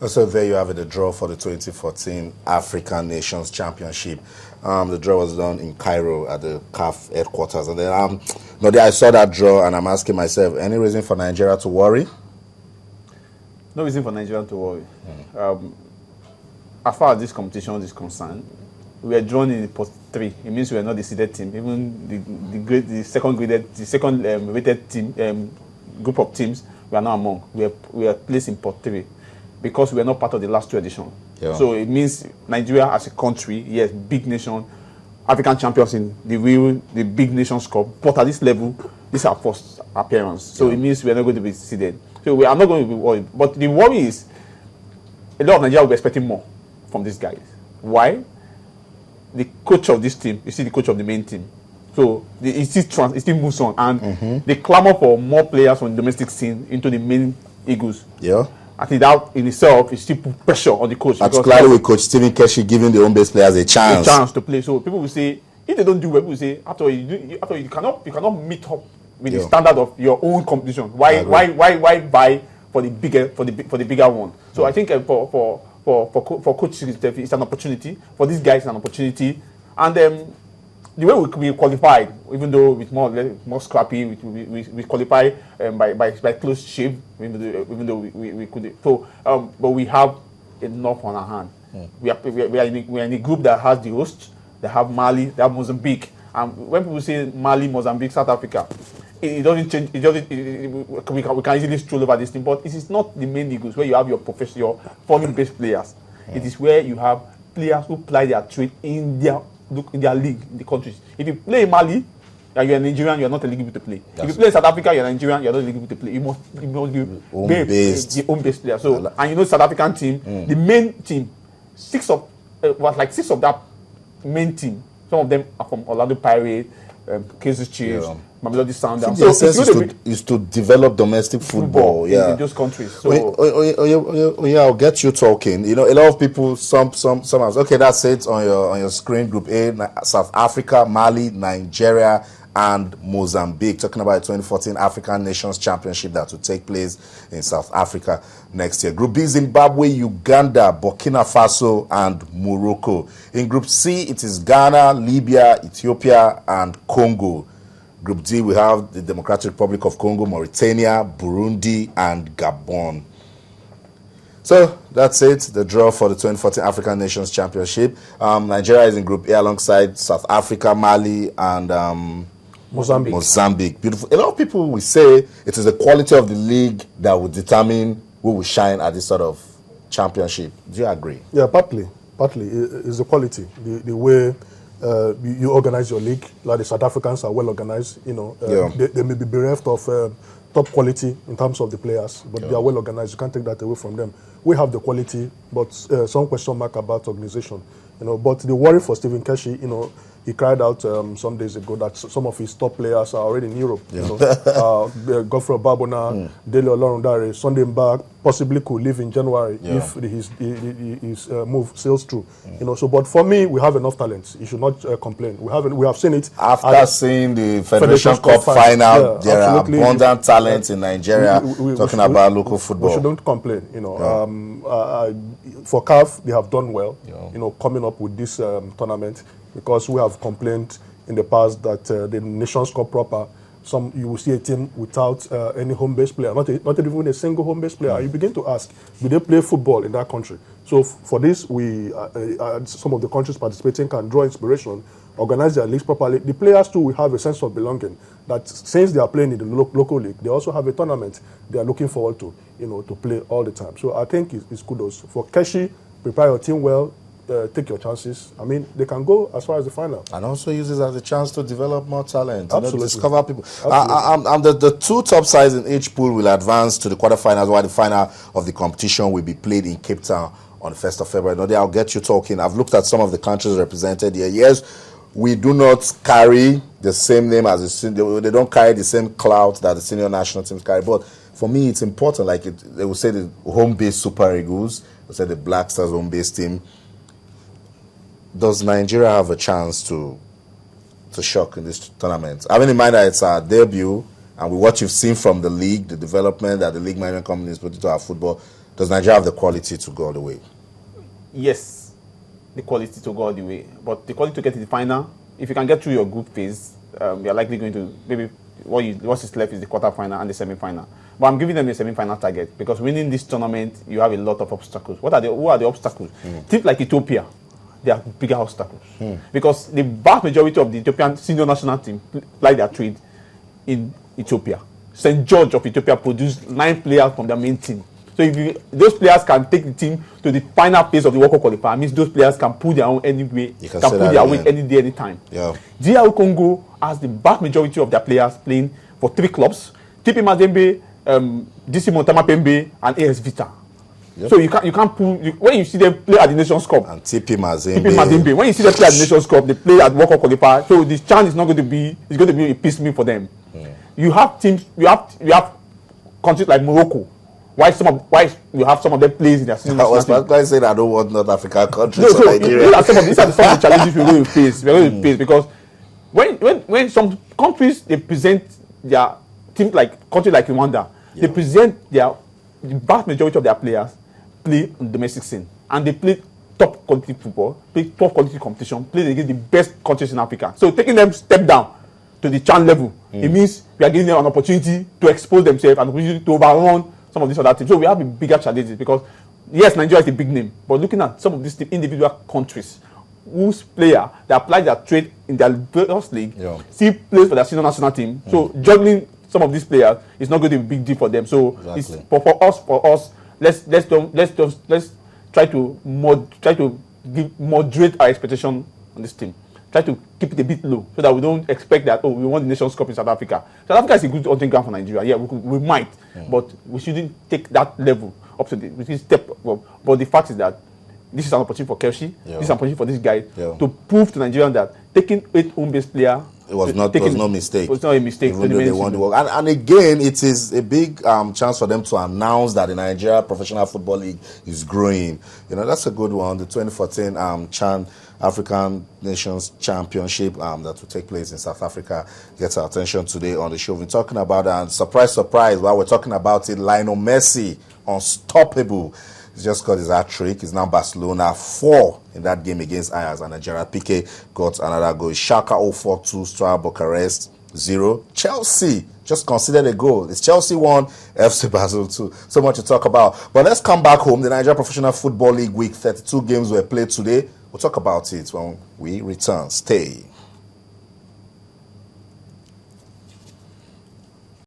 So there you have it, the draw for the 2014 African Nations Championship. The draw was done in Cairo at the CAF headquarters. And then I saw that draw and I'm asking myself, any reason for Nigeria to worry? No reason for Nigeria to worry. As far as this competition is concerned, we are drawn in pot 3. It means we are not the seeded team. Even the second rated team, group of teams, we are not among. We are placed in pot 3 because we are not part of the last 2 editions. Yeah. So it means Nigeria as a country, yes, big nation, African champions in the big nations cup, but at this level, this is our first appearance. So it means we are not going to be seeded. So we are not going to be worried. But the worry is a lot of Nigeria will be expecting more from these guys. Why? The coach of this team, you see the coach of the main team. So it still moves on. And they clamor for more players from the domestic scene into the main Eagles. Yeah. I think that in itself is still put pressure on the coach. Particularly with Coach Stephen Keshi giving the home-based players a chance. To play. So people will say, if they don't do well, people will say, after you cannot meet up with the standard of your own competition. Why buy for the bigger one? So I think for Coach, it's an opportunity. For these guys, it's an opportunity. And the way we qualified, even though with more scrappy, we qualify by close shave, even though we could. So, but we have enough on our hand. We are in a group that has the hosts. They have Mali, they have Mozambique. And when people say Mali, Mozambique, South Africa, it doesn't change. We can easily stroll over this thing. But it is not the main Eagles where you have your professional foreign-based players. It is where you have players who ply their trade in their league, in the countries. If you play in Mali and you're a Nigerian, you're not eligible to play. If you play in South Africa, you're Nigerian, you're not eligible to play. You must be home-based player. So, and you know, South African team, the main team, six of that main team. Some of them are from Orlando Pirates, Kaizer Chiefs, Mamelodi Sundowns. So the essence is to develop domestic football in those countries. So I'll get you talking. You know, a lot of people, some have, okay, that's it on your screen. Group A, South Africa, Mali, Nigeria, and Mozambique. Talking about the 2014 African Nations Championship that will take place in South Africa next year. Group B, Zimbabwe, Uganda, Burkina Faso, and Morocco. In Group C, it is Ghana, Libya, Ethiopia, and Congo. Group D, we have the Democratic Republic of Congo, Mauritania, Burundi, and Gabon. So that's it, the draw for the 2014 African Nations Championship. Nigeria is in Group A alongside South Africa, Mali, and Mozambique. Beautiful. A lot of people will say it is the quality of the league that will determine who will shine at this sort of championship. Do you agree? Yeah, partly. It's the quality, the way you organize your league. Like the South Africans are well organized. You know, they may be bereft of top quality in terms of the players, but they are well organized. You can't take that away from them. We have the quality, but some question mark about organization. You know, but the worry for Stephen Keshi, you know, he cried out some days ago that some of his top players are already in Europe. You know, Godfrey Babona, Dele Olorundare, Sunday Mbak possibly could leave in January if his move sails through. You know, so but for me, we have enough talent. You should not complain. We have seen it after seeing the Federation Cup final. There are abundant talent in Nigeria. Talking about local football, we shouldn't complain. You know, for CAF they have done well. You know, coming up with this tournament. Because we have complained in the past that the Nations Cup proper, you will see a team without any home-based player, not even a single home-based player. You begin to ask, do they play football in that country? So for this, some of the countries participating can draw inspiration, organize their leagues properly. The players too will have a sense of belonging. That since they are playing in the local league, they also have a tournament they are looking forward to, you know, to play all the time. So I think it's kudos for Keshi. Prepare your team well. Take your chances. I mean, they can go as far as the final. And also use it as a chance to develop more talent. Absolutely. Discover people. The 2 top sides in each pool will advance to the quarterfinals, while the final of the competition will be played in Cape Town on the 1st of February. No, I'll get you talking. I've looked at some of the countries represented here. Yes, we do not carry the same name as they don't carry the same clout that the senior national teams carry. But for me, it's important. Like they will say the home-based Super Eagles, they will say the Black Stars home-based team. Does Nigeria have a chance to shock in this tournament? Having in mind that it's our debut, and with what you've seen from the league, the development that the league management company is putting into our football, Does Nigeria have the quality to go all the way? Yes, the quality to go all the way. But the quality to get to the final, if you can get through your group phase, you're likely going to, maybe what's left is the quarter-final and the semi-final. But I'm giving them a semi-final target because winning this tournament, you have a lot of obstacles. Who are the obstacles? Teams like Ethiopia, they are bigger obstacles. Because the vast majority of the Ethiopian senior national team play their trade in Ethiopia. St. George of Ethiopia produced 9 players from their main team. So if those players can take the team to the final phase of the World Cup qualifier, means those players can pull their own anyway, can pull their weight any day, any time. Yeah. DR Congo has the vast majority of their players playing for 3 clubs: TP Mazembe, DC Montama Pembe, and AS Vita. Yep. So you can't pull when you see them play at the Nations Cup. And TP Mazembe. When you see them play at the Nations Cup, they play at World Cup qualifier. So the chance is not going to be. It's going to be a piecemeal for them. You have teams. You have countries like Morocco. Why you have some of them plays in their season? I was going to say that I don't want North African countries. No, so Nigeria. These are some of the challenges we're going to face. We're going to face because when some countries they present their teams like countries like Rwanda, they present the vast majority of their players play on domestic scene and they play top quality football, play top quality competition, play against the best countries in Africa. So taking them step down to the CHAN level, it means we are giving them an opportunity to expose themselves and opportunity to overrun some of these other teams. So we have a bigger challenges because yes, Nigeria is a big name, but looking at some of these individual countries whose player they apply their trade in their various league, still plays for their senior national team. So juggling some of these players is not going to be a big deal for them. So it's for us, let's try to moderate our expectation on this team. Try to keep it a bit low so that we don't expect that we want the Nations Cup in South Africa. South Africa is a good hunting ground for Nigeria. Yeah, we might, but we shouldn't take that level up to the step. But the fact is that this is an opportunity for Kelshi. This is an opportunity for this guy to prove to Nigerians that taking 8 home-based players was no mistake. It was not a mistake. Even though they won the world. And again, it is a big chance for them to announce that the Nigeria Professional Football League is growing. You know, that's a good one. The 2014 CHAN African Nations Championship that will take place in South Africa gets our attention today on the show. We're talking about, and surprise, while we're talking about it, Lionel Messi, unstoppable. He's just got his hat-trick. He's now Barcelona 4 in that game against Ajax, and Nigeria Piqué got another goal. Schalke 0-4-2, Steaua Bucharest 0. Chelsea just considered a goal. It's Chelsea 1, FC Basel 2. So much to talk about. But let's come back home. The Nigeria Professional Football League Week 32 games were played today. We'll talk about it when we return. Stay.